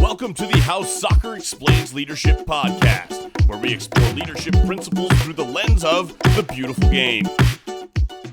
Welcome to the How Soccer Explains Leadership podcast, where we explore leadership principles through the lens of the beautiful game.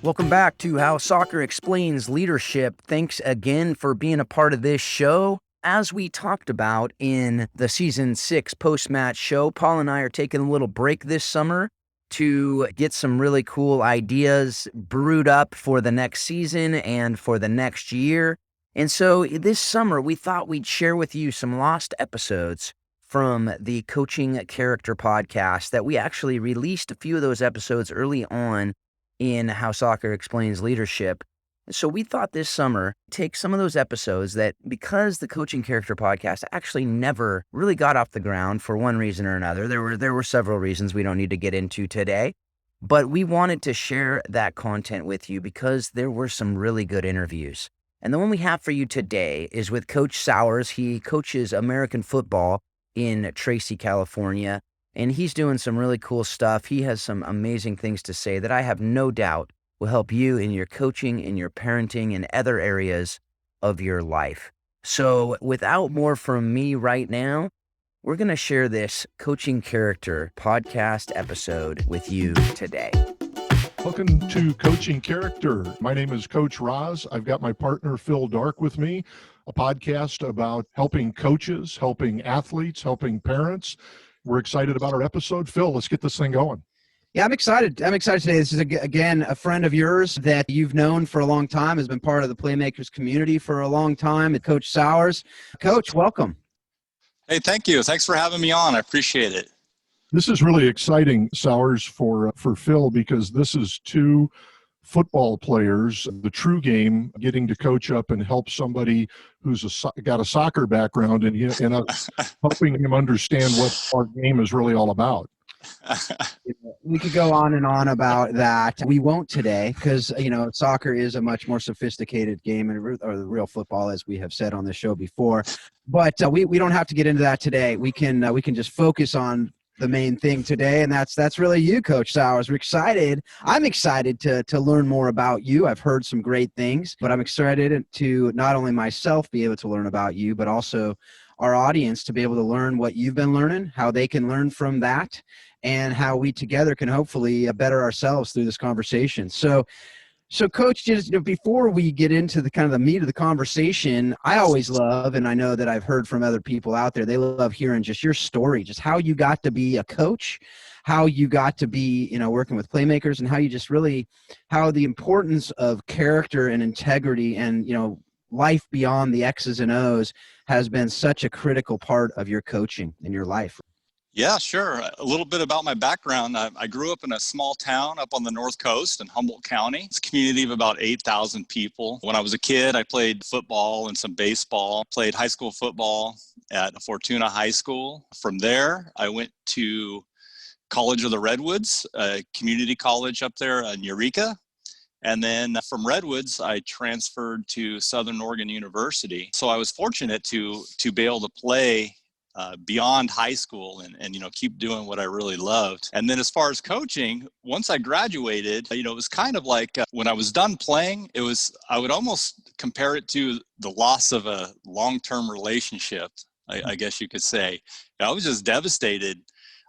Welcome back to How Soccer Explains Leadership. Thanks again for being a part of this show. As we talked about in the Season 6 post-match show, Paul and I are taking a little break this summer to get some really cool ideas brewed up for the next season and for the next year. And so this summer, we thought we'd share with you some lost episodes from the Coaching Character podcast that we actually released a few of those episodes early on in How Soccer Explains Leadership. So we thought this summer, take some of those episodes that, because the Coaching Character podcast actually never really got off the ground for one reason or another, there were several reasons we don't need to get into today, but we wanted to share that content with you because there were some really good interviews. And the one we have for you today is with Coach Sauers. He coaches American football in Tracy, California, and he's doing some really cool stuff. He has some amazing things to say that I have no doubt will help you in your coaching, in your parenting, and other areas of your life. So without more from me right now, we're going to share this Coaching Character podcast episode with you today. Welcome to Coaching Character. My name is Coach Roz. I've got my partner Phil Dark with me, a podcast about helping coaches, helping athletes, helping parents. We're excited about our episode. Phil, let's get this thing going. Yeah, I'm excited. I'm excited today. This is, again, a friend of yours that you've known for a long time, has been part of the Playmakers community for a long time, Coach Sauers. Coach, welcome. Hey, thank you. Thanks for having me on. I appreciate it. This is really exciting, Sauers, for Phil, because this is two football players, the true game, getting to coach up and help somebody who's got a soccer background and helping him understand what our game is really all about. We could go on and on about that. We won't today because, soccer is a much more sophisticated game or the real football, as we have said on the show before. But we don't have to get into that today. We can just focus on the main thing today, and that's really you, Coach Sauers. We're excited. I'm excited to learn more about you. I've heard some great things, but I'm excited to not only myself be able to learn about you, but also our audience to be able to learn what you've been learning, how they can learn from that, and how we together can hopefully better ourselves through this conversation. So Coach, just before we get into the kind of the meat of the conversation, I always love, and I know that I've heard from other people out there, they love hearing just your story, just how you got to be a coach, how you got to be, working with Playmakers, and how you just really, how the importance of character and integrity and, life beyond the X's and O's has been such a critical part of your coaching in your life. Yeah, sure. A little bit about my background. I grew up in a small town up on the North Coast in Humboldt County. It's a community of about 8,000 people. When I was a kid, I played football and some baseball, played high school football at Fortuna High School. From there, I went to College of the Redwoods, a community college up there in Eureka. And then from Redwoods, I transferred to Southern Oregon University. So I was fortunate to be able to play beyond high school and keep doing what I really loved. And then as far as coaching, once I graduated, it was kind of like when I was done playing, I would almost compare it to the loss of a long-term relationship, I guess you could say. I was just devastated.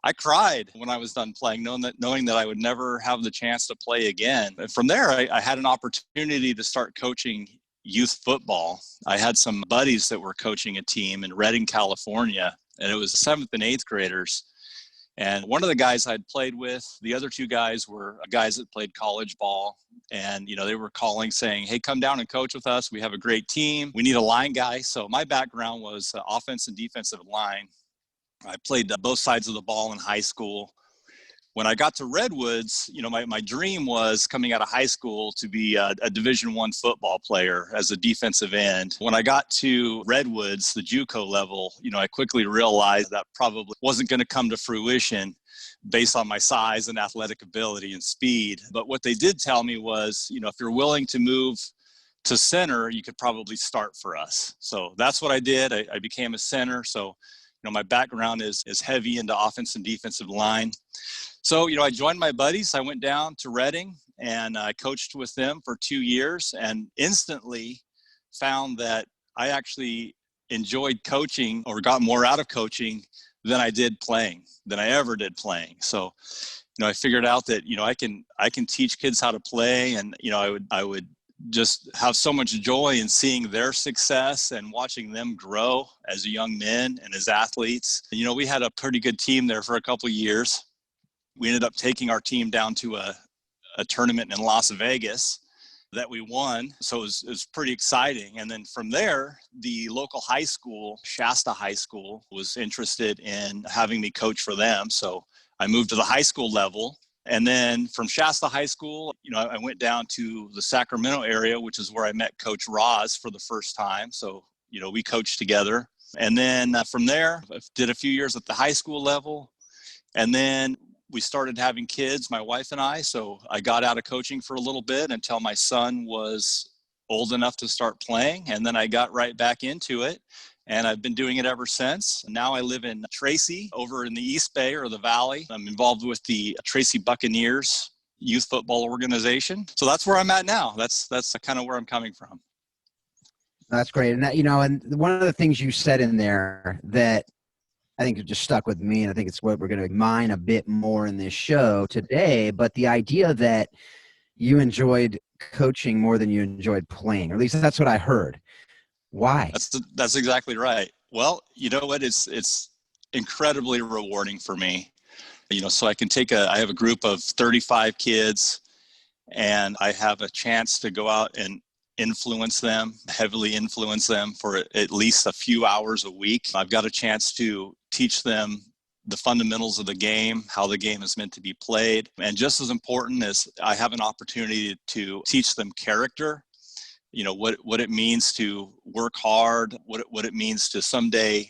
I cried when I was done playing, knowing that I would never have the chance to play again. And from there, I had an opportunity to start coaching youth football. I had some buddies that were coaching a team in Redding, California, and it was 7th and 8th graders. And one of the guys I'd played with, the other two guys were guys that played college ball. And, they were calling saying, hey, come down and coach with us. We have a great team. We need a line guy. So my background was offense and defensive line. I played both sides of the ball in high school. When I got to Redwoods, my dream was coming out of high school to be a Division I football player as a defensive end. When I got to Redwoods, the JUCO level, I quickly realized that probably wasn't going to come to fruition based on my size and athletic ability and speed. But what they did tell me was, if you're willing to move to center, you could probably start for us. So that's what I did. I became a center. So my background is heavy into offense and defensive line. So, I joined my buddies. I went down to Redding and I coached with them for 2 years and instantly found that I actually enjoyed coaching or got more out of coaching than I ever did playing. So, I figured out that, I can teach kids how to play, and, I would just have so much joy in seeing their success and watching them grow as young men and as athletes. We had a pretty good team there for a couple of years. We ended up taking our team down to a tournament in Las Vegas that we won. So it was pretty exciting. And then from there, the local high school, Shasta High School, was interested in having me coach for them. So I moved to the high school level. And then from Shasta High School, I went down to the Sacramento area, which is where I met Coach Roz for the first time. So, we coached together. And then from there, I did a few years at the high school level. And then we started having kids, my wife and I. So I got out of coaching for a little bit until my son was old enough to start playing. And then I got right back into it. And I've been doing it ever since. Now I live in Tracy, over in the East Bay or the Valley. I'm involved with the Tracy Buccaneers youth football organization. So that's where I'm at now. That's kind of where I'm coming from. That's great. And that, and one of the things you said in there that I think it just stuck with me, and I think it's what we're going to mine a bit more in this show today, but the idea that you coaching more than you enjoyed playing, or at least that's what I heard. Why? That's exactly right. Well, you know what? It's incredibly rewarding for me. So I can I have a group of 35 kids, and I have a chance to go out and heavily influence them for at least a few hours a week. I've got a chance to teach them the fundamentals of the game, how the game is meant to be played. And just as important as I have an opportunity to teach them character, what it means to work hard, what it means to someday,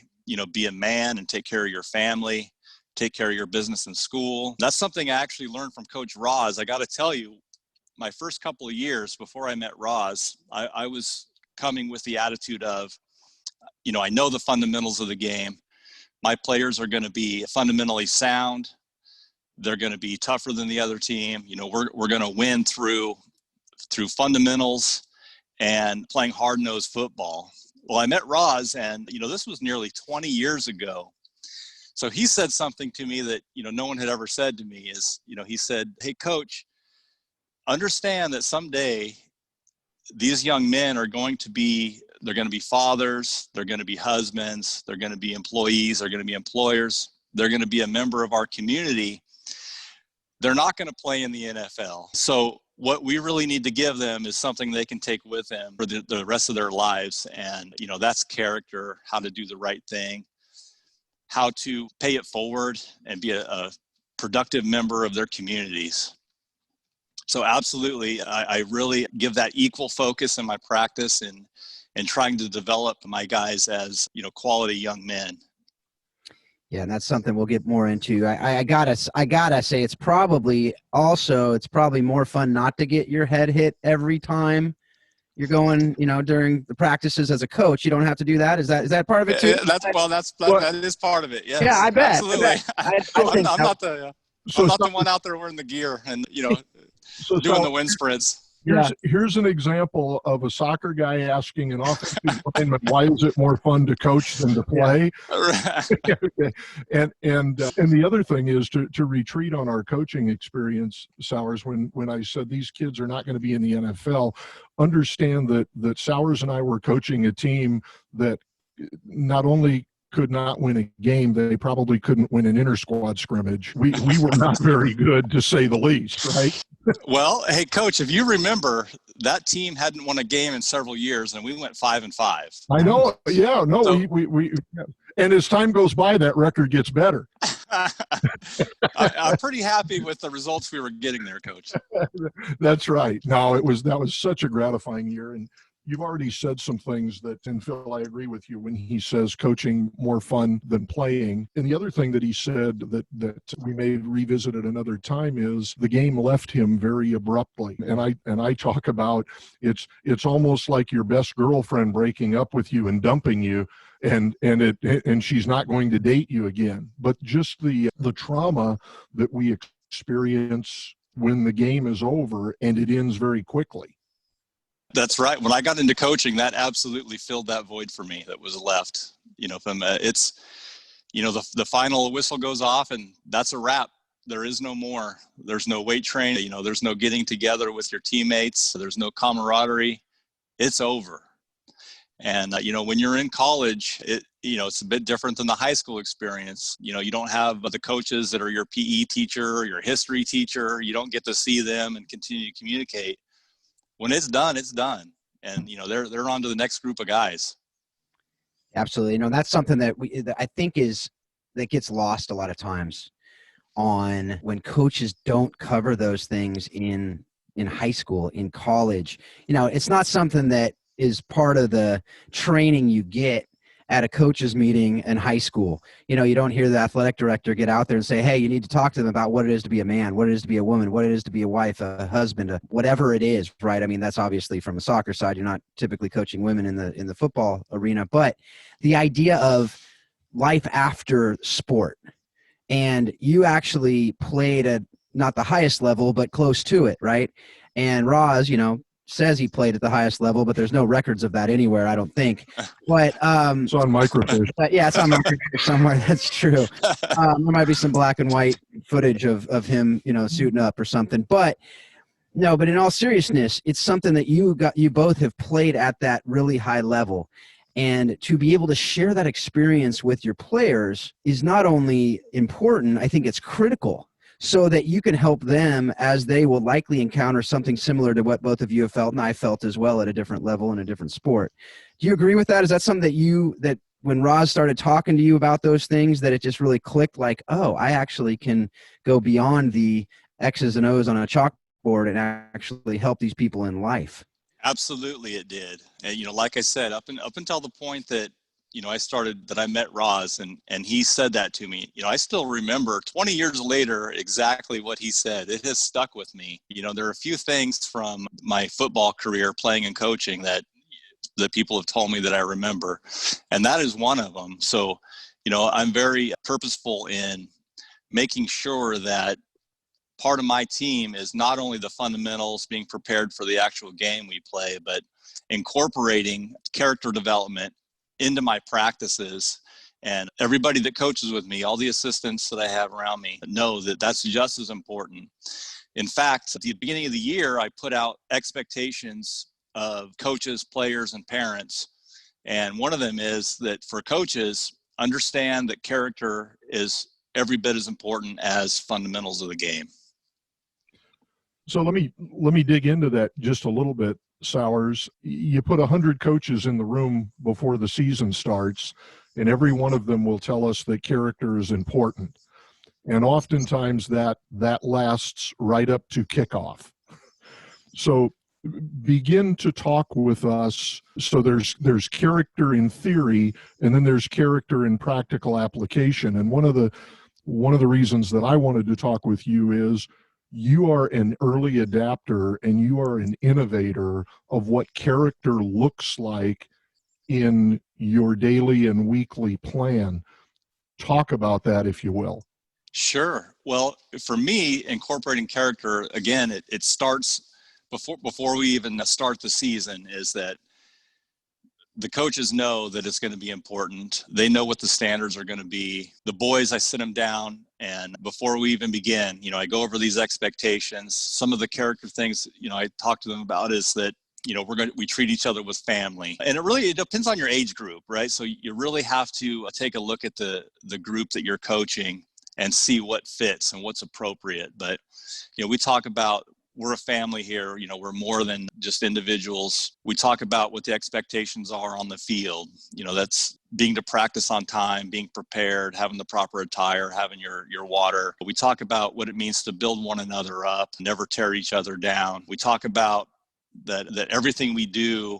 be a man and take care of your family, take care of your business and school. That's something I actually learned from Coach Roz. I got to tell you, my first couple of years before I met Roz, I was coming with the attitude of, I know the fundamentals of the game. My players are going to be fundamentally sound. They're going to be tougher than the other team. We're going to win through fundamentals and playing hard-nosed football. Well, I met Roz, and, this was nearly 20 years ago. So he said something to me that, no one had ever said to me is, he said, "Hey, Coach, understand that someday these young men they're going to be fathers, they're going to be husbands, they're going to be employees, they're going to be employers, they're going to be a member of our community. They're not going to play in the NFL. So what we really need to give them is something they can take with them for the rest of their lives. And, that's character, how to do the right thing, how to pay it forward and be a productive member of their communities." So absolutely, I really give that equal focus in my practice and trying to develop my guys as, quality young men. Yeah, and that's something we'll get more into. I gotta say, it's probably more fun not to get your head hit every time you're going, during the practices as a coach. You don't have to do that. Is that part of it too? That is part of it. Yes. Yeah, I bet. Absolutely. I'm not the one out there wearing the gear and doing the wind sprints. Here's an example of a soccer guy asking an offensive lineman, why is it more fun to coach than to play? Yeah. Okay. And the other thing is to retreat on our coaching experience, Sauers, when I said these kids are not going to be in the NFL, understand that Sauers and I were coaching a team that not only could not win a game, they probably couldn't win an inter-squad scrimmage. We were not very good, to say the least, right? Well, hey, Coach, if you remember, that team hadn't won a game in several years, and we went 5-5. I know. Yeah, no, So, we and as time goes by, that record gets better. I'm pretty happy with the results we were getting there, Coach. That's right. No, that was such a gratifying year, and you've already said some things and Phil, I agree with you when he says coaching more fun than playing. And the other thing that he said that we may revisit at another time is the game left him very abruptly. And I talk about it's almost like your best girlfriend breaking up with you and dumping you, and she's not going to date you again. But just the trauma that we experience when the game is over and it ends very quickly. That's right. When I got into coaching, that absolutely filled that void for me that was left. From it's, the final whistle goes off and that's a wrap. There is no more. There's no weight training. There's no getting together with your teammates. There's no camaraderie. It's over. And, when you're in college, it's a bit different than the high school experience. You don't have the coaches that are your PE teacher or your history teacher. You don't get to see them and continue to communicate. When it's done, it's done. And, they're on to the next group of guys. Absolutely. That's something that I think that gets lost a lot of times on when coaches don't cover those things in high school, in college. It's not something that is part of the training you get at a coaches meeting in high school. You don't hear the athletic director get out there and say, hey, you need to talk to them about what it is to be a man, what it is to be a woman, what it is to be a wife, a husband, whatever it is, right? I mean, that's obviously from a soccer side. You're not typically coaching women in the football arena, but the idea of life after sport. And you actually played at not the highest level, but close to it, right? And Roz, says he played at the highest level, but there's no records of that anywhere, I don't think. But it's on microfiche. Yeah, it's on microfiche somewhere. That's true. There might be some black and white footage of him, suiting up or something. But no, but in all seriousness, it's something that you both have played at that really high level. And to be able to share that experience with your players is not only important, I think it's critical, so that you can help them as they will likely encounter something similar to what both of you have felt and I felt as well at a different level in a different sport. Do you agree with that? Is that something that when Roz started talking to you about those things, that it just really clicked like, oh, I actually can go beyond the X's and O's on a chalkboard and actually help these people in life? Absolutely, it did. And, like I said, up until the point that, I met Roz and he said that to me, I still remember 20 years later, exactly what he said. It has stuck with me. There are a few things from my football career playing and coaching that people have told me that I remember. And that is one of them. So, I'm very purposeful in making sure that part of my team is not only the fundamentals, being prepared for the actual game we play, but incorporating character development into my practices. And everybody that coaches with me, all the assistants that I have around me, know that that's just as important. In fact, at the beginning of the year, I put out expectations of coaches, players, and parents. And one of them is that for coaches, understand that character is every bit as important as fundamentals of the game. So let me dig into that just a little bit, Sauers. You put 100 coaches in the room before the season starts, and every one of them will tell us that character is important. And oftentimes that lasts right up to kickoff. So begin to talk with us. So there's character in theory, and then there's character in practical application. And one of the reasons that I wanted to talk with you is you are an early adapter and you are an innovator of what character looks like in your daily and weekly plan. Talk about that, if you will. Sure. Well, for me, incorporating character, again, it starts before we even start the season, is that the coaches know that it's going to be important. They know what the standards are going to be. The boys, I sit them down, and before we even begin, I go over these expectations. Some of the character things, I talk to them about is that, we treat each other with family. And it depends on your age group, right? So you really have to take a look at the group that you're coaching and see what fits and what's appropriate. But, we talk about, we're a family here. We're more than just individuals. We talk about what the expectations are on the field. That's being to practice on time, being prepared, having the proper attire, having your water. We talk about what it means to build one another up, never tear each other down. We talk about that everything we do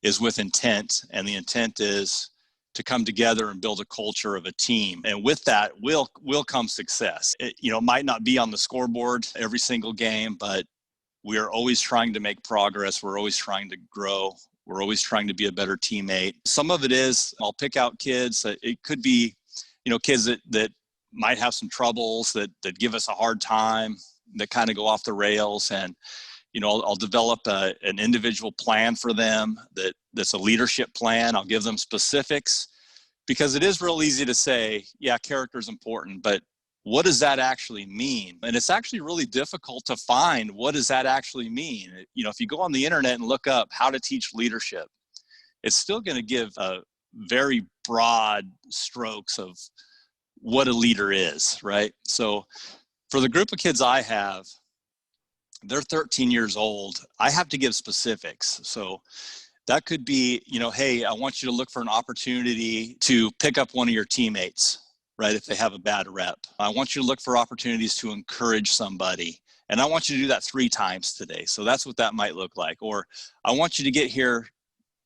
is with intent, and the intent is to come together and build a culture of a team. And with that will come success. It might not be on the scoreboard every single game, but we are always trying to make progress. We're always trying to grow. We're always trying to be a better teammate. Some of it is, I'll pick out kids. It could be, kids that might have some troubles, that give us a hard time, that kind of go off the rails. And, I'll develop an individual plan for them that's a leadership plan. I'll give them specifics, because it is real easy to say, yeah, character is important, but what does that actually mean? And it's actually really difficult to find what does that actually mean. If you go on the internet and look up how to teach leadership, it's still going to give a very broad strokes of what a leader is, right? So for the group of kids I have, they're 13 years old. I have to give specifics. So that could be, hey, I want you to look for an opportunity to pick up one of your teammates, right? If they have a bad rep. I want you to look for opportunities to encourage somebody. And I want you to do that 3 times today. So that's what that might look like. Or I want you to get here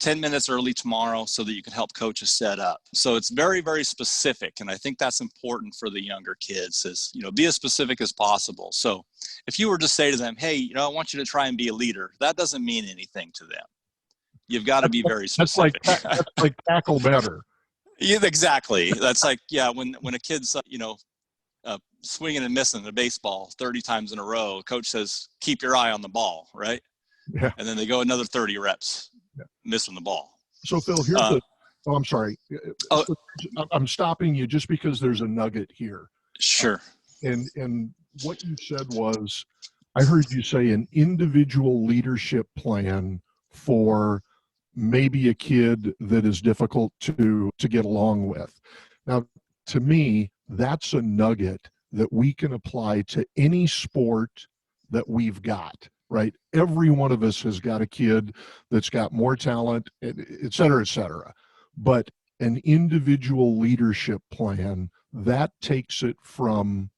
10 minutes early tomorrow so that you can help coaches set up. So it's very, very specific. And I think that's important for the younger kids is, be as specific as possible. So if you were to say to them, hey, I want you to try and be a leader, that doesn't mean anything to them. You've got to be very specific. That's like tackle better. Yeah, exactly. That's like, when a kid's, swinging and missing a baseball 30 times in a row, coach says, keep your eye on the ball, right? Yeah. And then they go another 30 reps, missing the ball. So Phil, here's I'm sorry. I'm stopping you just because there's a nugget here. Sure. And what you said was, I heard you say an individual leadership plan for maybe a kid that is difficult to get along with. Now, to me, that's a nugget that we can apply to any sport that we've got, right? Every one of us has got a kid that's got more talent, et cetera, et cetera. But an individual leadership plan, that takes it from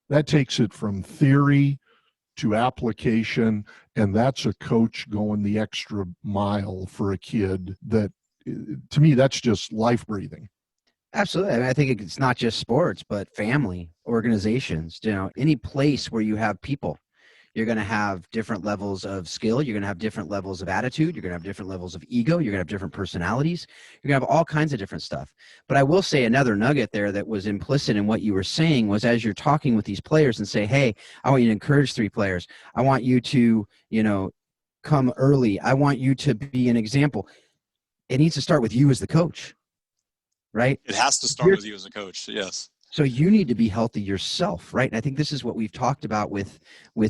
theory to application, and that's a coach going the extra mile for a kid. That, to me, that's just life breathing. Absolutely. I mean, I think it's not just sports, but family, organizations, any place where you have people. You're going to have different levels of skill. You're going to have different levels of attitude. You're going to have different levels of ego. You're going to have different personalities. You're going to have all kinds of different stuff. But I will say another nugget there that was implicit in what you were saying was, as you're talking with these players and say, hey, I want you to encourage 3 players. I want you to, come early. I want you to be an example. It needs to start with you as the coach, right? It has to start with you as a coach. Yes. So you need to be healthy yourself, right? And I think this is what we've talked about with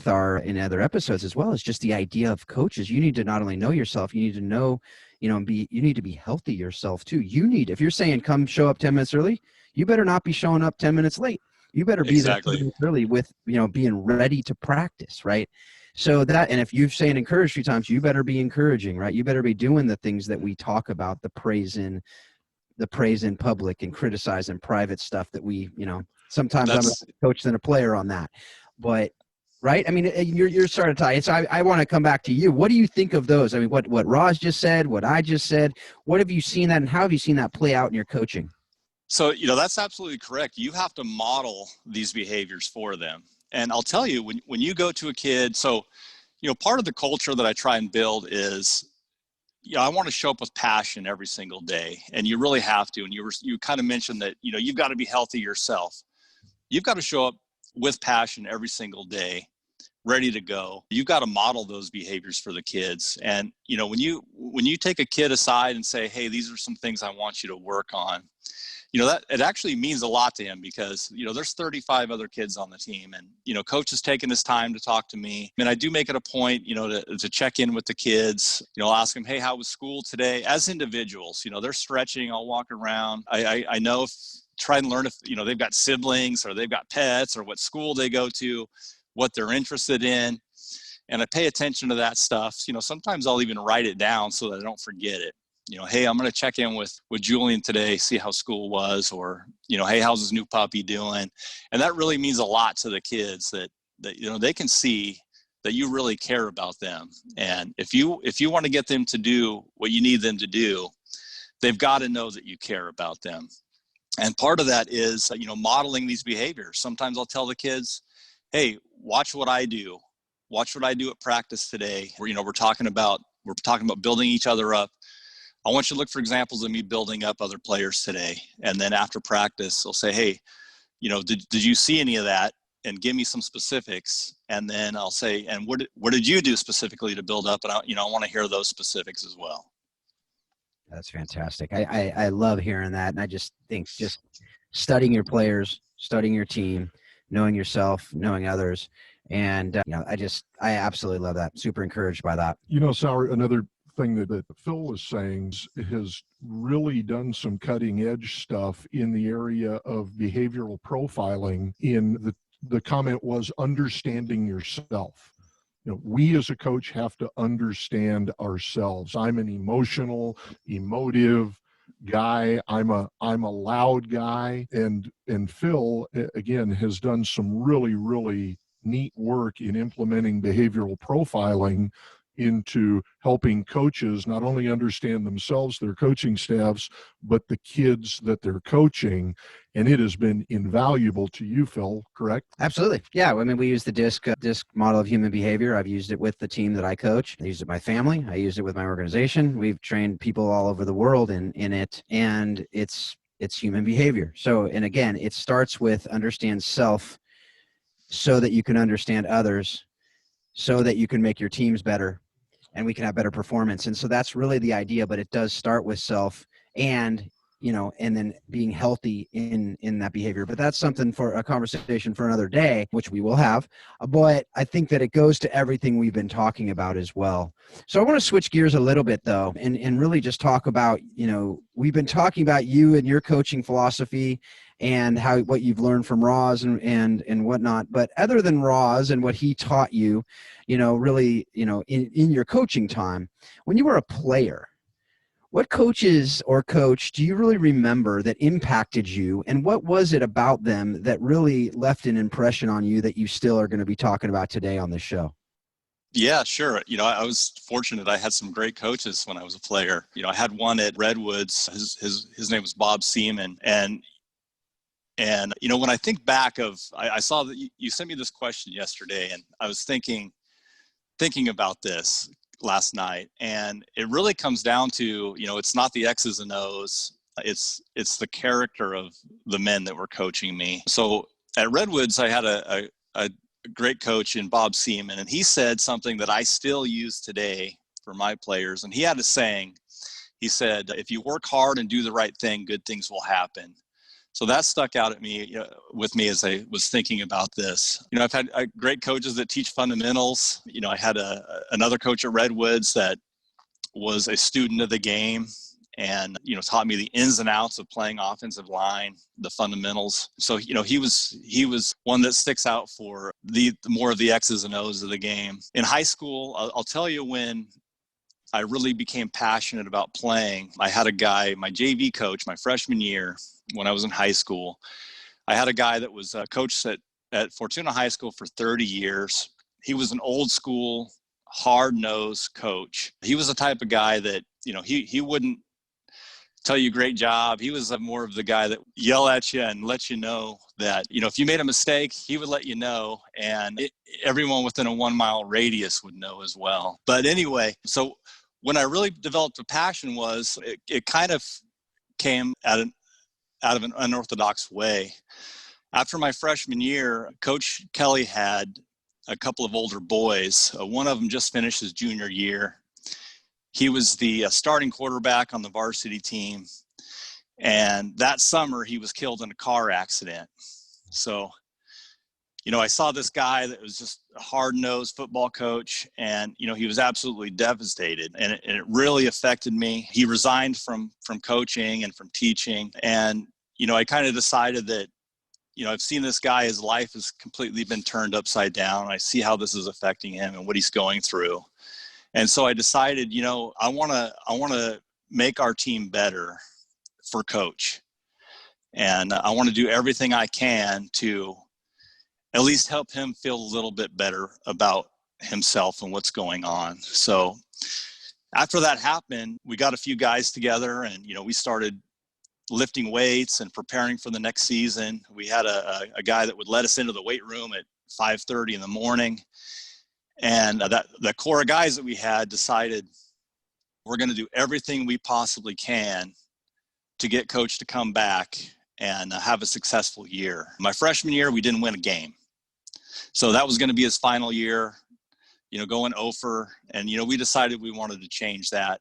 our in other episodes as well, is just the idea of coaches. You need to not only know yourself, you need to know, you need to be healthy yourself too. If you're saying come show up 10 minutes early, you better not be showing up 10 minutes late. You better be there 10 minutes early with, being ready to practice, right? So that, and if you're saying encourage 3 times, you better be encouraging, right? You better be doing the things that we talk about, the praise in public and criticize in private stuff that we, sometimes I'm a coach than a player on that, but right. I mean, you're starting to tie. So I want to come back to you. What do you think of those? I mean, what Roz just said, what I just said, what have you seen that, and how have you seen that play out in your coaching? So, that's absolutely correct. You have to model these behaviors for them. And I'll tell you, when you go to a kid, so, part of the culture that I try and build is, I want to show up with passion every single day, and you really have to. And you kind of mentioned that, you've got to be healthy yourself. You've got to show up with passion every single day, ready to go. You've got to model those behaviors for the kids. And, when you take a kid aside and say, hey, these are some things I want you to work on, that it actually means a lot to him, because, there's 35 other kids on the team, and, coach has taken this time to talk to me. And I do make it a point, to check in with the kids, I'll ask them, hey, how was school today? As individuals, they're stretching, I'll walk around. I know, try and learn if, they've got siblings or they've got pets, or what school they go to, what they're interested in. And I pay attention to that stuff. Sometimes I'll even write it down so that I don't forget it. Hey, I'm going to check in with Julian today, see how school was, or, hey, how's his new puppy doing? And that really means a lot to the kids that they can see that you really care about them. And if you want to get them to do what you need them to do, they've got to know that you care about them. And part of that is, modeling these behaviors. Sometimes I'll tell the kids, hey, watch what I do. Watch what I do at practice today. We're talking about building each other up. I want you to look for examples of me building up other players today. And then after practice, I'll say, hey, did you see any of that? and give me some specifics, and then I'll say, and what did you do specifically to build up? And I want to hear those specifics as well. That's fantastic. I love hearing that. And I just think just studying your players, studying your team, knowing yourself, knowing others. And, I absolutely love that. Super encouraged by that. Sauer, another thing that Phil was saying has really done some cutting edge stuff in the area of behavioral profiling. In the comment was understanding yourself. We as a coach have to understand ourselves. I'm an emotive guy. I'm a loud guy. And Phil, again, has done some really, really neat work in implementing behavioral profiling into helping coaches not only understand themselves, their coaching staffs, but the kids that they're coaching. And it has been invaluable to you, Phil, correct? Absolutely. Yeah. I mean, we use the DISC model of human behavior. I've used it with the team that I coach. I used it with my family. I used it with my organization. We've trained people all over the world in it, and it's human behavior. So, and again, it starts with understand self so that you can understand others, so that you can make your teams better, and we can have better performance. And so that's really the idea, but it does start with self and then being healthy in that behavior. But that's something for a conversation for another day, which we will have. But I think that it goes to everything we've been talking about as well. So I want to switch gears a little bit though, and really just talk about, we've been talking about you and your coaching philosophy and what you've learned from Roz and whatnot. But other than Roz and what he taught you, really, in your coaching time, when you were a player, what coaches or coach do you really remember that impacted you, and what was it about them that really left an impression on you that you still are going to be talking about today on this show? Yeah, sure. I was fortunate. I had some great coaches when I was a player. I had one at Redwoods. His name was Bob Seaman. And when I think back I saw that you sent me this question yesterday, and I was thinking about this last night, and it really comes down to, it's not the X's and O's, it's the character of the men that were coaching me. So at Redwoods, I had a great coach in Bob Seaman, and he said something that I still use today for my players. And he had a saying. He said, if you work hard and do the right thing, good things will happen. So that stuck out at me, with me as I was thinking about this. I've had great coaches that teach fundamentals. I had another coach at Redwoods that was a student of the game and, taught me the ins and outs of playing offensive line, the fundamentals. So, he was one that sticks out for the more of the X's and O's of the game. In high school, I'll tell you when I really became passionate about playing. I had a guy, my JV coach, my freshman year, when I was in high school. I had a guy that was a coach at Fortuna High School for 30 years. He was an old school, hard-nosed coach. He was the type of guy that, he wouldn't tell you great job. He was more of the guy that yell at you and let you know that, if you made a mistake, he would let you know. And everyone within a 1 mile radius would know as well. But anyway, so when I really developed a passion was it kind of came out of an unorthodox way. After my freshman year, Coach Kelly had a couple of older boys. One of them just finished his junior year. He was the starting quarterback on the varsity team. And that summer, he was killed in a car accident. So, I saw this guy that was just a hard-nosed football coach, and, he was absolutely devastated, and it really affected me. He resigned from coaching and from teaching. And, I kind of decided that, I've seen this guy, his life has completely been turned upside down. I see how this is affecting him and what he's going through. And so I decided, I want to make our team better for Coach. And I want to do everything I can to at least help him feel a little bit better about himself and what's going on. So after that happened, we got a few guys together and, we started lifting weights and preparing for the next season. We had a guy that would let us into the weight room at 5:30 in the morning. And the core of guys that we had decided we're going to do everything we possibly can to get Coach to come back and have a successful year. My freshman year, we didn't win a game. So that was going to be his final year, going over. And, we decided we wanted to change that.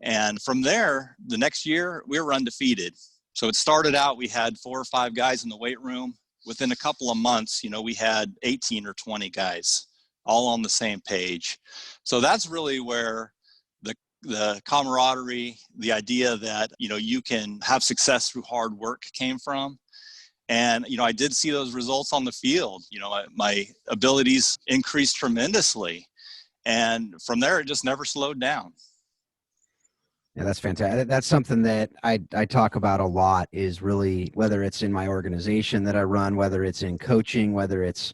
And from there, the next year, we were undefeated. So it started out, we had 4 or 5 guys in the weight room. Within a couple of months, we had 18 or 20 guys all on the same page. So that's really where the camaraderie, the idea that, you can have success through hard work came from. And, I did see those results on the field. My abilities increased tremendously. And from there, it just never slowed down. Yeah, that's fantastic. That's something that I talk about a lot, is really, whether it's in my organization that I run, whether it's in coaching, whether it's,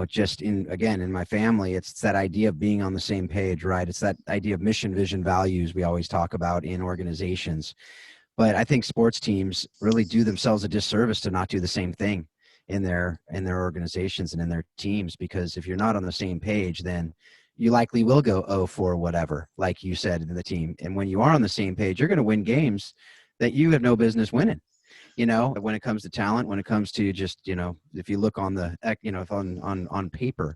just in my family, it's that idea of being on the same page, right? It's that idea of mission, vision, values we always talk about in organizations. But I think sports teams really do themselves a disservice to not do the same thing in their organizations and in their teams, because if you're not on the same page, then you likely will go 0 for whatever, like you said, in the team. And when you are on the same page, you're going to win games that you have no business winning. When it comes to talent, when it comes to just, if you look on the, on paper,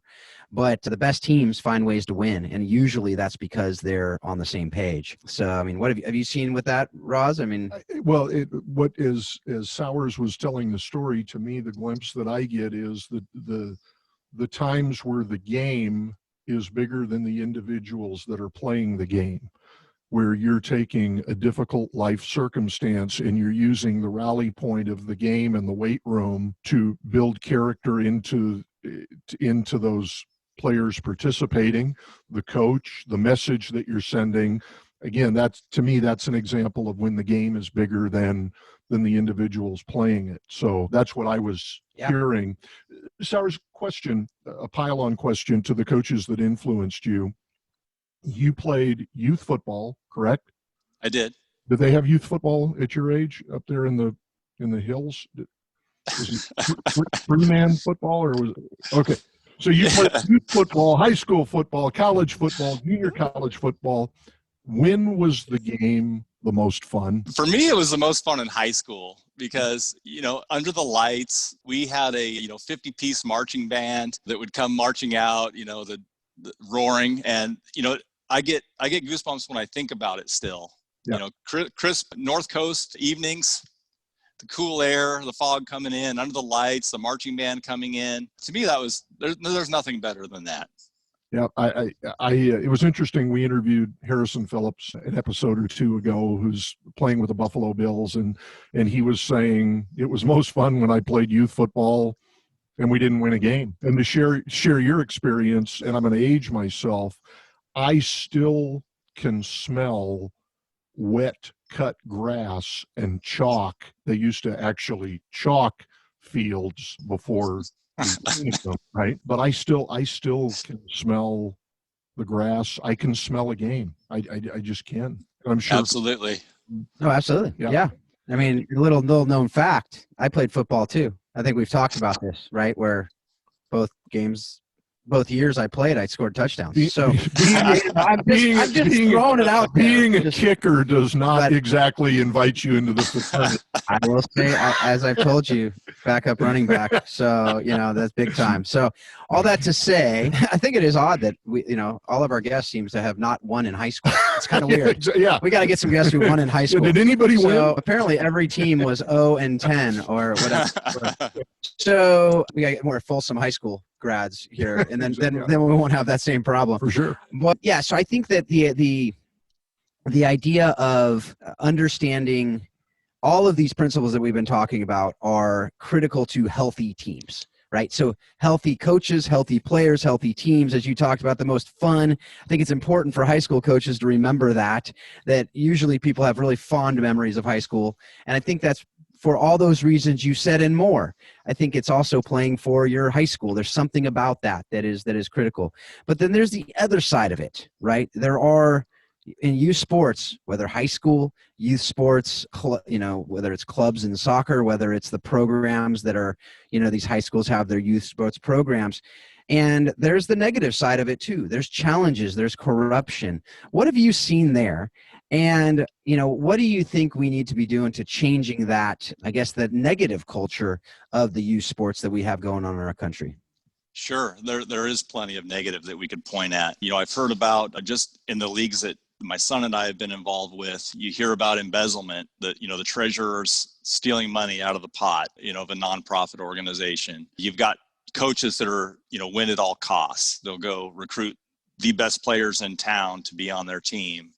but the best teams find ways to win. And usually that's because they're on the same page. So, I mean, what have you seen with that, Roz? I mean, well, what is, as Sauers was telling the story to me, the glimpse that I get is the times where the game is bigger than the individuals that are playing the game, where you're taking a difficult life circumstance and you're using the rally point of the game and the weight room to build character into those players participating, the coach, the message that you're sending. Again, to me, that's an example of when the game is bigger than the individuals playing it. So that's what I was hearing. Sauers, question, a pile-on question to the coaches that influenced you. You played youth football, correct? I did. Did they have youth football at your age up there in the hills? Was it three-man football, or was it? Okay. So you played youth football, high school football, college football, junior college football. When was the game the most fun? For me, it was the most fun in high school because, under the lights, we had a, 50-piece marching band that would come marching out, the roaring. And, I get goosebumps when I think about it still. Yeah. Crisp North Coast evenings, the cool air, the fog coming in, under the lights, the marching band coming in. To me, there's nothing better than that. Yeah, it was interesting. We interviewed Harrison Phillips an episode or 2 ago, who's playing with the Buffalo Bills, and he was saying it was most fun when I played youth football and we didn't win a game. And to share your experience, and I'm going to age myself, I still can smell wet cut grass and chalk. They used to actually chalk fields before them, right? But I still can smell the grass. I can smell a game. I just can. I'm sure. Absolutely. Oh, absolutely. Yeah. I mean, a little known fact, I played football too. I think we've talked about this, right? Where both years I played, I scored touchdowns. So I'm just throwing it out there. Being a kicker does not exactly invite you into the fraternity. I will say, as I've told you, backup running back. So, that's big time. So all that to say, I think it is odd that we, all of our guests seems to have not won in high school. It's kind of weird. Yeah. We got to get some guests who won in high school. Did anybody win? So apparently every team was 0-10 or whatever. So we got to get more Folsom high school grads here, and then we won't have that same problem for sure. But yeah, so I think that the idea of understanding all of these principles that we've been talking about are critical to healthy teams, right? So healthy coaches, healthy players, healthy teams, as you talked about, the most fun. I think it's important for high school coaches to remember that usually people have really fond memories of high school, and I think that's for all those reasons you said and more. I think it's also playing for your high school. There's something about that is critical. But then there's the other side of it, right? There are, in youth sports, whether high school, youth sports, whether it's clubs in soccer, whether it's the programs that are, these high schools have their youth sports programs. And there's the negative side of it too. There's challenges, there's corruption. What have you seen there? And, what do you think we need to be doing to changing that, I guess, the negative culture of the youth sports that we have going on in our country? Sure. There is plenty of negative that we could point at. I've heard about just in the leagues that my son and I have been involved with, you hear about embezzlement, that, the treasurer's stealing money out of the pot, of a nonprofit organization. You've got coaches that are, win at all costs. They'll go recruit the best players in town to be on their team.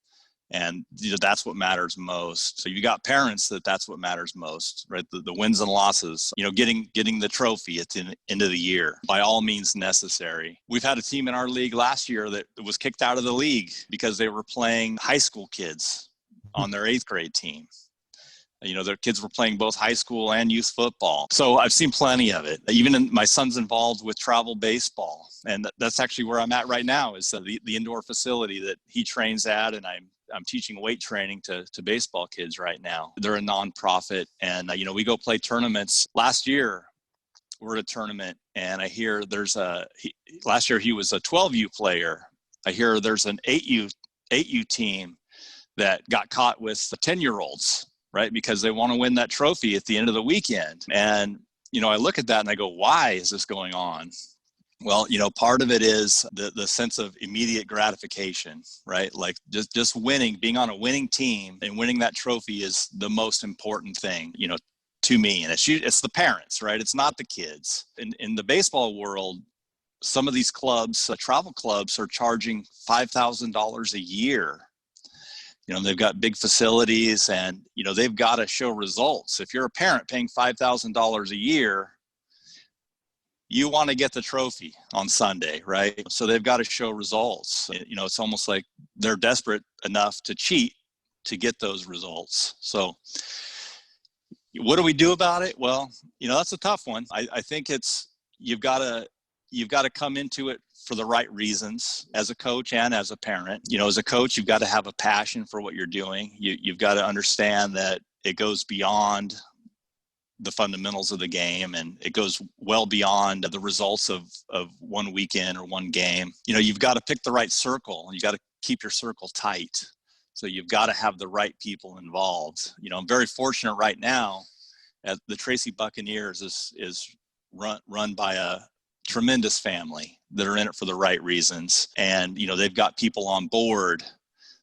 And that's what matters most. So you got parents that's what matters most, right? The wins and losses, getting the trophy at the end of the year, by all means necessary. We've had a team in our league last year that was kicked out of the league because they were playing high school kids on their 8th grade team. Their kids were playing both high school and youth football. So I've seen plenty of it. Even my son's involved with travel baseball. And that's actually where I'm at right now, is the indoor facility that he trains at. And I'm teaching weight training to baseball kids right now. They're a nonprofit. And, we go play tournaments. Last year, we're at a tournament, and I hear last year he was a 12U player. I hear there's an 8U team that got caught with the 10-year-olds. Right? Because they want to win that trophy at the end of the weekend. And, I look at that and I go, why is this going on? Well, part of it is the sense of immediate gratification, right? Like just winning, being on a winning team and winning that trophy is the most important thing, to me. And it's the parents, right? It's not the kids. In the baseball world, some of these clubs, travel clubs, are charging $5,000 a year. They've got big facilities, and, they've got to show results. If you're a parent paying $5,000 a year, you want to get the trophy on Sunday, right? So they've got to show results. It's almost like they're desperate enough to cheat to get those results. So what do we do about it? Well, that's a tough one. I think you've got to come into it for the right reasons, as a coach and as a parent. As a coach, you've got to have a passion for what you're doing. You've got to understand that it goes beyond the fundamentals of the game, and it goes well beyond the results of one weekend or one game. You've got to pick the right circle, and you got to keep your circle tight. So you've got to have the right people involved. I'm very fortunate right now at the Tracy Buccaneers is run by a tremendous family that are in it for the right reasons. And, they've got people on board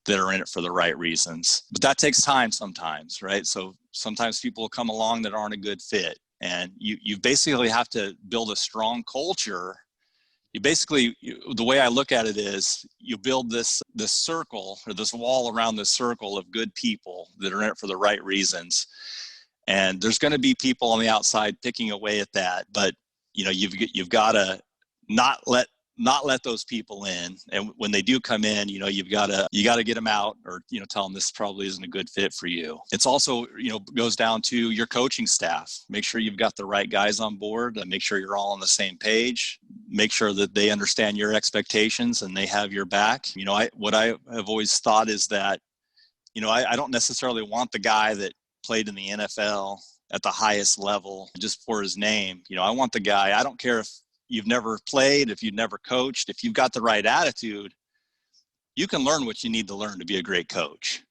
that are in it for the right reasons. But that takes time sometimes, right? So sometimes people will come along that aren't a good fit. And you basically have to build a strong culture. The way I look at it is, you build this circle, or this wall around this circle of good people that are in it for the right reasons. And there's going to be people on the outside picking away at that. But you've got to not let those people in. And when they do come in, you got to get them out, or, tell them this probably isn't a good fit for you. It's also, goes down to your coaching staff. Make sure you've got the right guys on board, and make sure you're all on the same page. Make sure that they understand your expectations and they have your back. What I have always thought is that, I don't necessarily want the guy that played in the NFL at the highest level just for his name. I want the guy, I don't care if you've never played, if you've never coached, if you've got the right attitude, you can learn what you need to learn to be a great coach.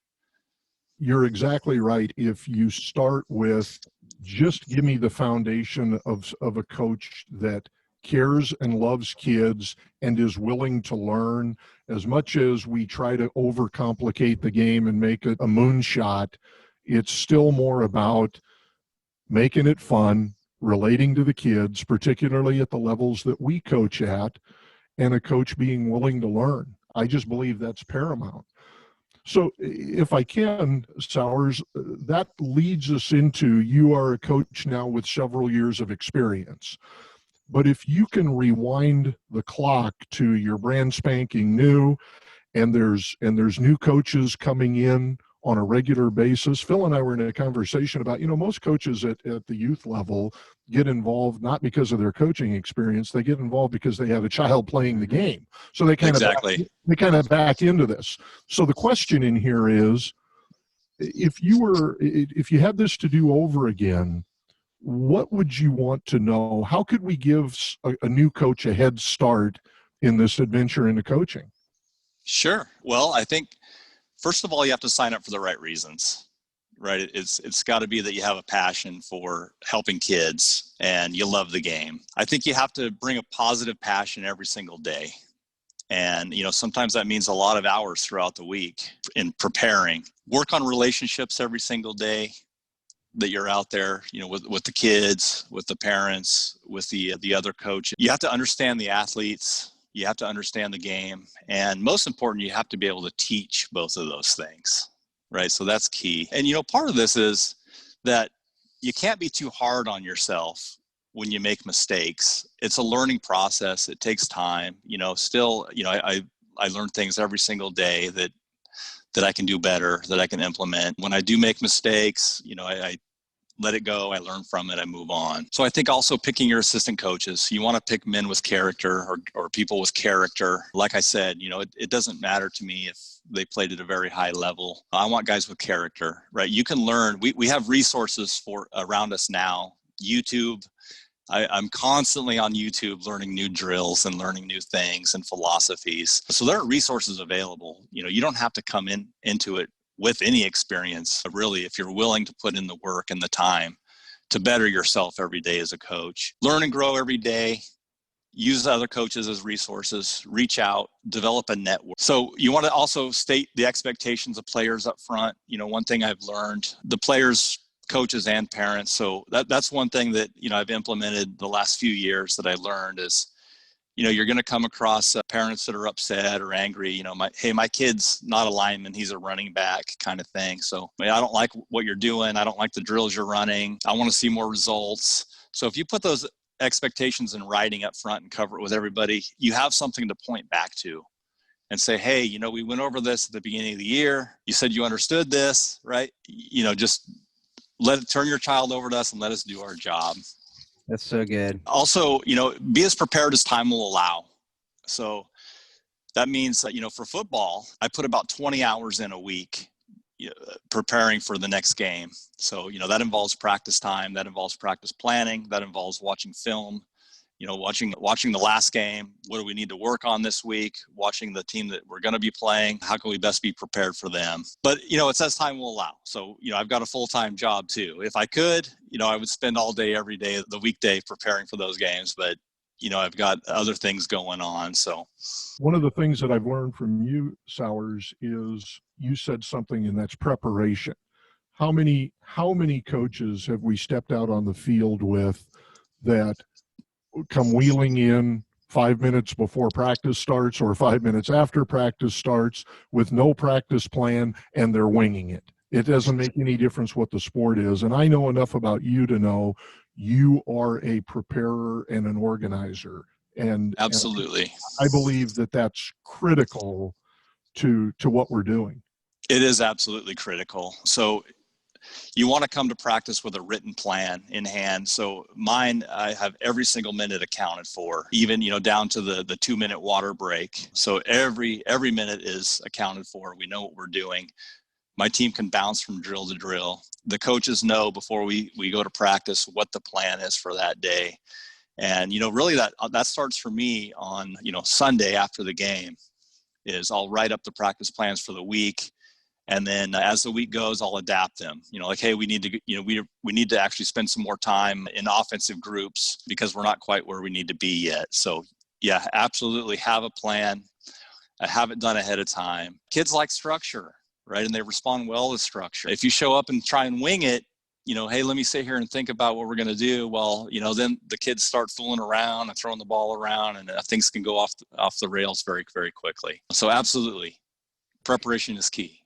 You're exactly right. If you start with, just give me the foundation of a coach that cares and loves kids and is willing to learn. As much as we try to overcomplicate the game and make it a moonshot, it's still more about making it fun, relating to the kids, particularly at the levels that we coach at, and a coach being willing to learn. I just believe that's paramount. So if I can, Sauers, that leads us into, you are a coach now with several years of experience. But if you can rewind the clock to your brand spanking new, and there's new coaches coming in on a regular basis. Phil and I were in a conversation about, most coaches at the youth level get involved not because of their coaching experience. They get involved because they have a child playing the game. So they kind of back into this. So the question in here is, if you had this to do over again, what would you want to know? How could we give a new coach a head start in this adventure into coaching? Sure. Well, I think, first of all, you have to sign up for the right reasons, right? It's got to be that you have a passion for helping kids and you love the game. I think you have to bring a positive passion every single day. And, sometimes that means a lot of hours throughout the week in preparing. Work on relationships every single day that you're out there, with the kids, with the parents, with the other coach. You have to understand the athletes. You have to understand the game. And most important, you have to be able to teach both of those things, right? So that's key. And, part of this is that you can't be too hard on yourself when you make mistakes. It's a learning process. It takes time. I learn things every single day that I can do better, that I can implement. When I do make mistakes, I let it go. I learn from it. I move on. So I think also picking your assistant coaches, you want to pick men with character or people with character. Like I said, it doesn't matter to me if they played at a very high level. I want guys with character, right? You can learn. We have resources around us now. YouTube. I'm constantly on YouTube learning new drills and learning new things and philosophies. So there are resources available. You don't have to come into it with any experience, really, if you're willing to put in the work and the time to better yourself every day as a coach. Learn and grow every day. Use other coaches as resources. Reach out. Develop a network. So you want to also state the expectations of players up front. One thing I've learned, the players, coaches, and parents. So that's one thing that, I've implemented the last few years that I learned is, you're going to come across parents that are upset or angry. My kid's not a lineman, he's a running back kind of thing. So I don't like what you're doing. I don't like the drills you're running. I want to see more results. So if you put those expectations in writing up front and cover it with everybody, you have something to point back to and say, hey, we went over this at the beginning of the year. You said you understood this, right? Just turn your child over to us and let us do our job. That's so good. Also, be as prepared as time will allow. So that means that, for football, I put about 20 hours in a week preparing for the next game. So, that involves practice time, that involves practice planning, that involves watching film, watching the last game. What do we need to work on this week? Watching the team that we're going to be playing. How can we best be prepared for them? But, it's as time will allow. So, I've got a full-time job too. If I could, I would spend all day, every day, the weekday preparing for those games. But, I've got other things going on. So one of the things that I've learned from you, Sauers, is you said something, and that's preparation. How many coaches have we stepped out on the field with that come wheeling in 5 minutes before practice starts or 5 minutes after practice starts with no practice plan, and they're winging it? It doesn't make any difference what the sport is. And I know enough about you to know you are a preparer and an organizer. And absolutely, and I believe that that's critical to what we're doing. It is absolutely critical. So you want to come to practice with a written plan in hand. So mine, I have every single minute accounted for, even, down to the 2-minute water break. So every minute is accounted for. We know what we're doing. My team can bounce from drill to drill. The coaches know before we go to practice what the plan is for that day. And, really that starts for me on, Sunday after the game is I'll write up the practice plans for the week. And then as the week goes, I'll adapt them. Hey, we need to, we need to actually spend some more time in offensive groups because we're not quite where we need to be yet. So yeah, absolutely have a plan. Have it done ahead of time. Kids like structure, right? And they respond well to structure. If you show up and try and wing it, hey, let me sit here and think about what we're going to do. Well, then the kids start fooling around and throwing the ball around, and things can go off the rails very, very quickly. So absolutely, preparation is key.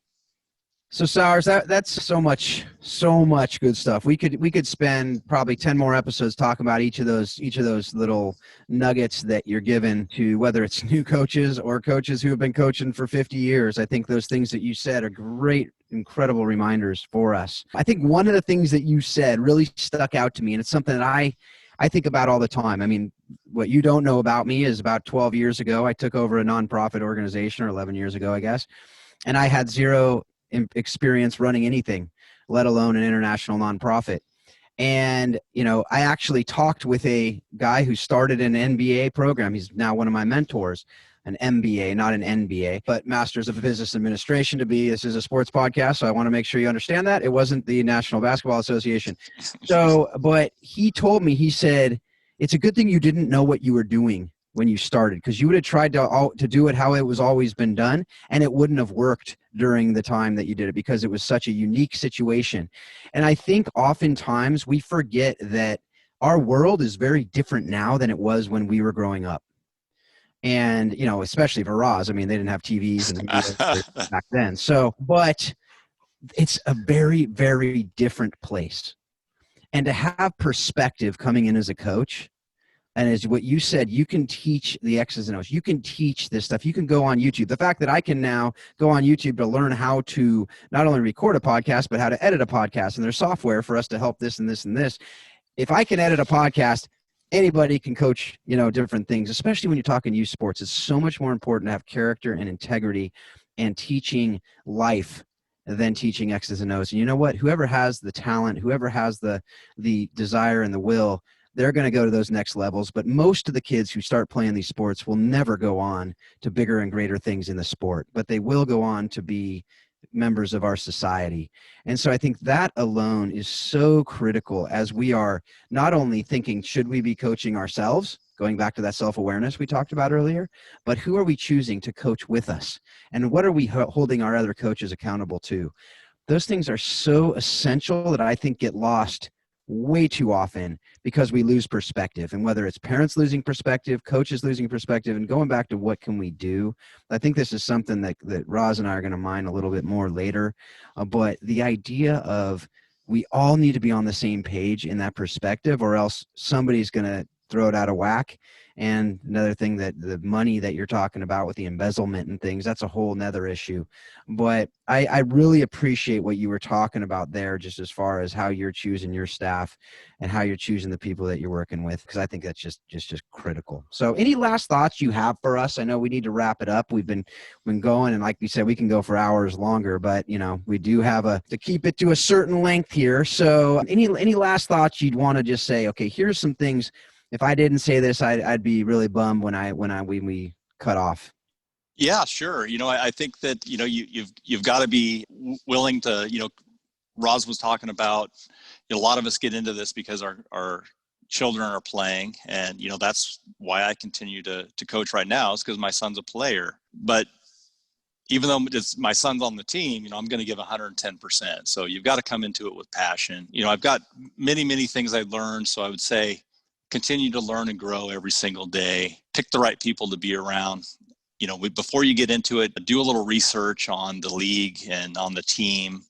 So Sauers, that's so much good stuff. We could spend probably 10 more episodes talking about each of those little nuggets that you're given to, whether it's new coaches or coaches who have been coaching for 50 years. I think those things that you said are great, incredible reminders for us. I think one of the things that you said really stuck out to me, and it's something that I think about all the time. I mean, what you don't know about me is about 12 years ago, I took over a nonprofit organization, or 11 years ago, I guess, and I had zero experience running anything, let alone an international nonprofit. And, I actually talked with a guy who started an NBA program. He's now one of my mentors, an MBA, not an NBA, but Masters of Business Administration this is a sports podcast, so I want to make sure you understand that. It wasn't the National Basketball Association. So, but he told me, he said, it's a good thing you didn't know what you were doing when you started, because you would have tried to do it how it was always been done, and it wouldn't have worked during the time that you did it, because it was such a unique situation. And I think oftentimes we forget that our world is very different now than it was when we were growing up. And, especially for Roz, I mean, they didn't have TVs and back then. So, but it's a very, very different place. And to have perspective coming in as a coach, and as what you said, you can teach the X's and O's. You can teach this stuff. You can go on YouTube. The fact that I can now go on YouTube to learn how to not only record a podcast, but how to edit a podcast. And there's software for us to help this and this and this. If I can edit a podcast, anybody can coach, different things, especially when you're talking youth sports. It's so much more important to have character and integrity and teaching life than teaching X's and O's. And you know what? Whoever has the talent, whoever has the desire and the will, they're going to go to those next levels. But most of the kids who start playing these sports will never go on to bigger and greater things in the sport, but they will go on to be members of our society. And so I think that alone is so critical as we are not only thinking, should we be coaching ourselves, going back to that self-awareness we talked about earlier, but who are we choosing to coach with us? And what are we holding our other coaches accountable to? Those things are so essential that I think get lost way too often because we lose perspective. And whether it's parents losing perspective, coaches losing perspective, and going back to what can we do, I think this is something that Roz and I are going to mine a little bit more later. But the idea of we all need to be on the same page in that perspective, or else somebody's going to throw it out of whack. And another thing, that the money that you're talking about with the embezzlement and things, that's a whole nother issue. But I really appreciate what you were talking about there, just as far as how you're choosing your staff and how you're choosing the people that you're working with, because I think that's just critical. So any last thoughts you have for us? I know we need to wrap it up. We've been going, and like you said, we can go for hours longer, but we do have to keep it to a certain length here. So any last thoughts you'd want to just say, okay, here's some things. If I didn't say this, I'd be really bummed when we cut off. Yeah, sure. I think that, you've got to be willing to, Roz was talking about, a lot of us get into this because our children are playing, and, that's why I continue to coach right now, is because my son's a player. But even though my son's on the team, I'm going to give 110%. So you've got to come into it with passion. I've got many, many things I've learned. So I would say, continue to learn and grow every single day. Pick the right people to be around. Before you get into it, do a little research on the league and on the team.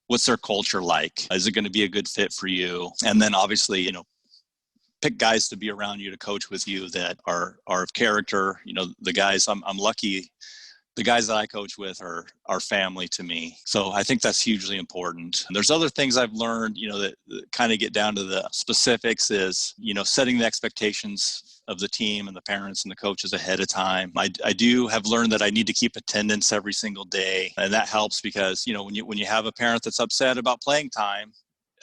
What's their culture like? Is it going to be a good fit for you? And then obviously, pick guys to be around you, to coach with you, that are of character. The guys, I'm lucky. The guys that I coach with are family to me. So I think that's hugely important. And there's other things I've learned, that kind of get down to the specifics, is, setting the expectations of the team and the parents and the coaches ahead of time. I do have learned that I need to keep attendance every single day. And that helps because, when you have a parent that's upset about playing time,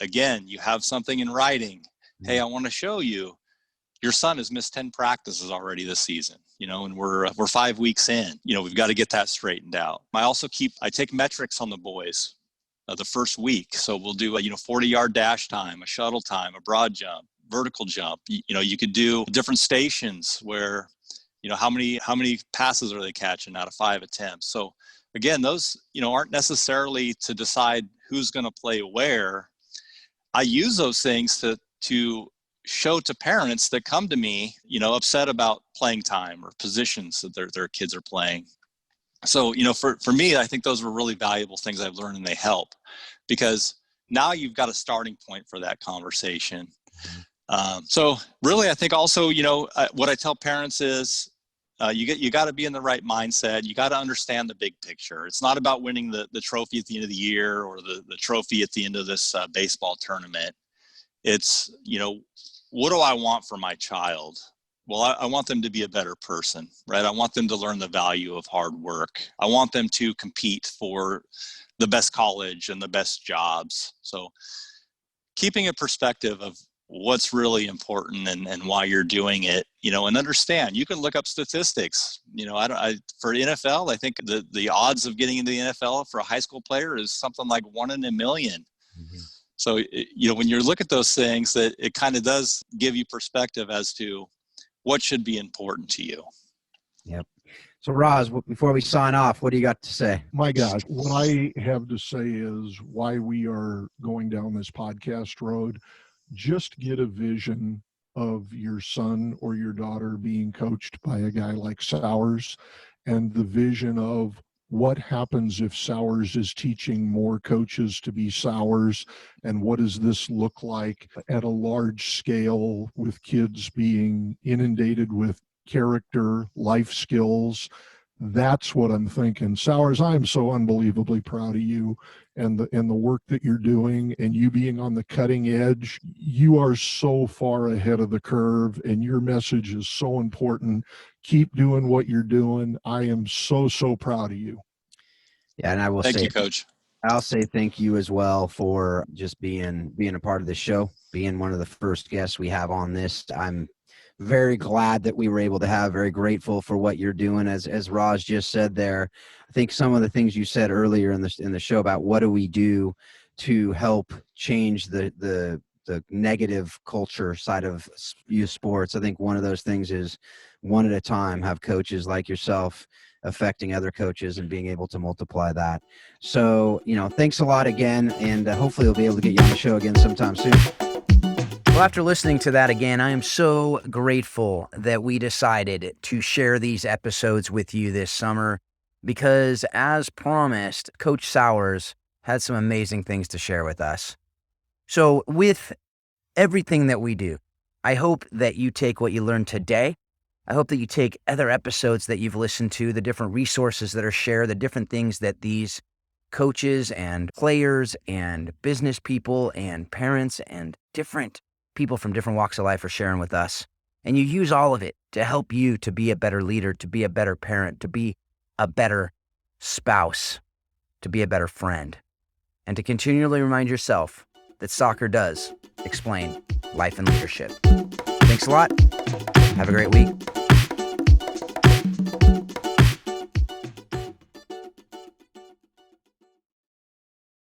again, you have something in writing. Hey, I want to show you. Your son has missed 10 practices already this season, and we're 5 weeks in. We've got to get that straightened out. I take metrics on the boys the first week. So we'll do a 40-yard dash time, a shuttle time, a broad jump, vertical jump. You could do different stations where, how many passes are they catching out of 5 attempts. So again, those, aren't necessarily to decide who's going to play where. I use those things to show to parents that come to me, upset about playing time or positions that their kids are playing. So, for me, I think those were really valuable things I've learned, and they help because now you've got a starting point for that conversation. So really, I think also, what I tell parents is you got to be in the right mindset. You got to understand the big picture. It's not about winning the trophy at the end of the year or the trophy at the end of this baseball tournament. It's, what do I want for my child? Well, I want them to be a better person, right? I want them to learn the value of hard work. I want them to compete for the best college and the best jobs. So keeping a perspective of what's really important and why you're doing it, and understand. You can look up statistics. For NFL, I think the odds of getting into the NFL for a high school player is something like 1 in a million. Mm-hmm. So, when you look at those things, that it kind of does give you perspective as to what should be important to you. Yep. So, Roz, before we sign off, what do you got to say? My gosh, what I have to say is why we are going down this podcast road. Just get a vision of your son or your daughter being coached by a guy like Sauers, and the vision of what happens if Sauers is teaching more coaches to be Sauers, and what does this look like at a large scale with kids being inundated with character, life skills. That's what I'm thinking. Sauers, I am so unbelievably proud of you and the work that you're doing, and you being on the cutting edge. You are so far ahead of the curve, and your message is so important. Keep doing what you're doing. I am so proud of you. Yeah, and I will thank you, Coach. I'll say thank you as well for just being a part of the show, being one of the first guests we have on this. I'm very glad that we were able to have, very grateful for what you're doing. As Roz just said there, I think some of the things you said earlier in the show about what do we do to help change the negative culture side of youth sports. I think one of those things is one at a time, have coaches like yourself affecting other coaches and being able to multiply that. So, thanks a lot again, and hopefully we'll be able to get you on the show again sometime soon. Well, after listening to that again, I am so grateful that we decided to share these episodes with you this summer because, as promised, Coach Sauers had some amazing things to share with us. So with everything that we do, I hope that you take what you learned today. I hope that you take other episodes that you've listened to, the different resources that are shared, the different things that these coaches and players and business people and parents and different people from different walks of life are sharing with us. And you use all of it to help you to be a better leader, to be a better parent, to be a better spouse, to be a better friend, and to continually remind yourself that soccer does explain life and leadership. Thanks a lot. Have a great week.